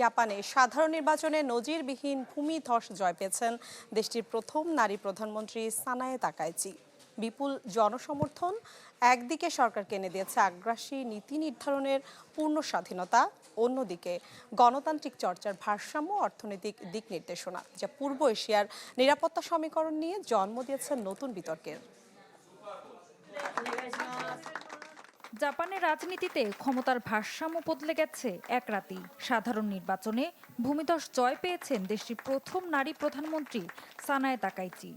জাপানে সাধারণ নির্বাচনে নজিরবিহীন ভূমিধস জয় পেয়েছেন দেশটির প্রথম নারী প্রধানমন্ত্রী সানায়ে তাকাইচি। বিপুল জনসমর্থন একদিকে সরকারকে এনে দিয়েছে আগ্রাসী নীতি নির্ধারণের পূর্ণ স্বাধীনতা, অন্যদিকে গণতান্ত্রিক চর্চার ভারসাম্য অর্থনৈতিক দিক নির্দেশনা, যা পূর্ব এশিয়ার নিরাপত্তা সমীকরণ নিয়ে জন্ম দিয়েছে নতুন বিতর্কের। জাপানের রাজনীতিতে ক্ষমতার ভারসাম্য বদলে গেছে এক রাতেই। সাধারণ নির্বাচনে ভূমিধস জয় পেয়েছেন দেশটির প্রথম নারী প্রধানমন্ত্রী সানায়ে তাকাইচি।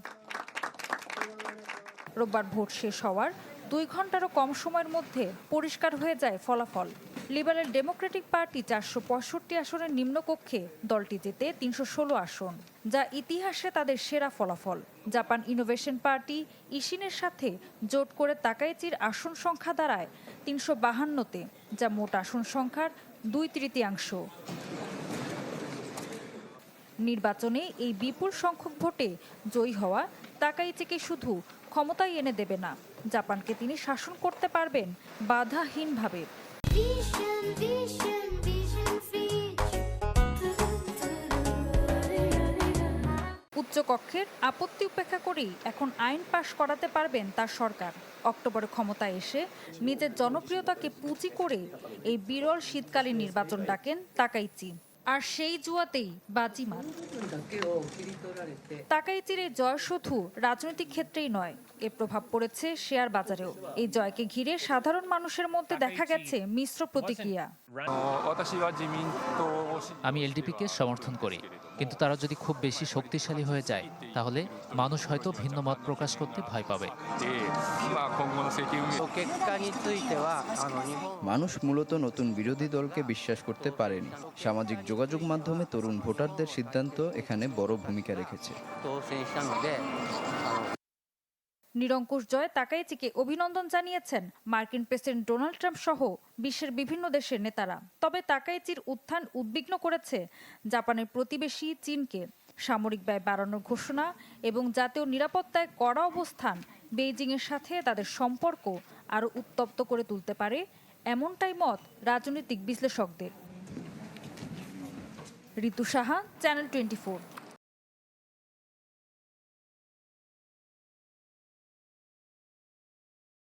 রোববার ভোট শেষ হওয়ার 2 ঘন্টারও কম সময়ের মধ্যে পরিষ্কার হয়ে যায় ফলাফল। লিবারেল ডেমোক্রেটিক পার্টি 465 আসনের নিম্নকক্ষে, দলটি জেতে 316 আসন, যা ইতিহাসে তাদের সেরা ফলাফল। জাপান ইনোভেশন পার্টি ইশিনের সাথে জোট করে তাকাইচির আসন সংখ্যা দাঁড়ায় 352-তে, যা মোট আসন সংখ্যার 2/3। নির্বাচনে এই বিপুল সংখ্যক ভোটে জয়ী হওয়া তাকাইচিকে শুধু ক্ষমতায় এনে দেবে না, জাপানকে তিনি শাসন করতে পারবেন বাধাহীনভাবে। উচ্চকক্ষের আপত্তি উপেক্ষা করেই এখন আইন পাশ করাতে পারবেন তার সরকার। অক্টোবরে ক্ষমতায় এসে নিজের জনপ্রিয়তাকে পুঁজি করে এই বিরল শীতকালীন নির্বাচন ডাকেন তাকাইচি, আর সেই জুয়াতেই বাজিমাত। তাকাইচির এই জয় শুধু রাজনৈতিক ক্ষেত্রেই নয়, এর প্রভাব পড়েছে শেয়ার বাজারেও। এই জয়কে ঘিরে সাধারণ মানুষের মধ্যে দেখা গেছে মিশ্র প্রতিক্রিয়া। আমি এলডিপিকে সমর্থন করি, কিন্তু তারা যদি খুব বেশি শক্তিশালী হয়ে যায় তাহলে মানুষ হয়তো ভিন্ন মত প্রকাশ করতে ভয় পাবে। মানুষ মূলত নতুন বিরোধী দলকে বিশ্বাস করতে পারেনি। সামাজিক যোগাযোগ মাধ্যমে তরুণ ভোটারদের সিদ্ধান্ত এখানে বড় ভূমিকা রেখেছে। নিরঙ্কুশ জয় তাকাইচিকে অভিনন্দন জানিয়েছেন মার্কিন প্রেসিডেন্ট ডোনাল্ড ট্রাম্প সহ বিশ্বের বিভিন্ন দেশের নেতারা। তবে তাকাইচির উত্থান উদ্বিগ্ন করেছে জাপানের প্রতিবেশী চীনকে। সামরিক ব্যয় বাড়ানোর ঘোষণা এবং জাতীয় নিরাপত্তায় কড়া অবস্থান বেইজিংয়ের সাথে তাদের সম্পর্ক আরও উত্তপ্ত করে তুলতে পারে, এমনটাই মত রাজনৈতিক বিশ্লেষকদের। ঋতু সাহা, চ্যানেল 24।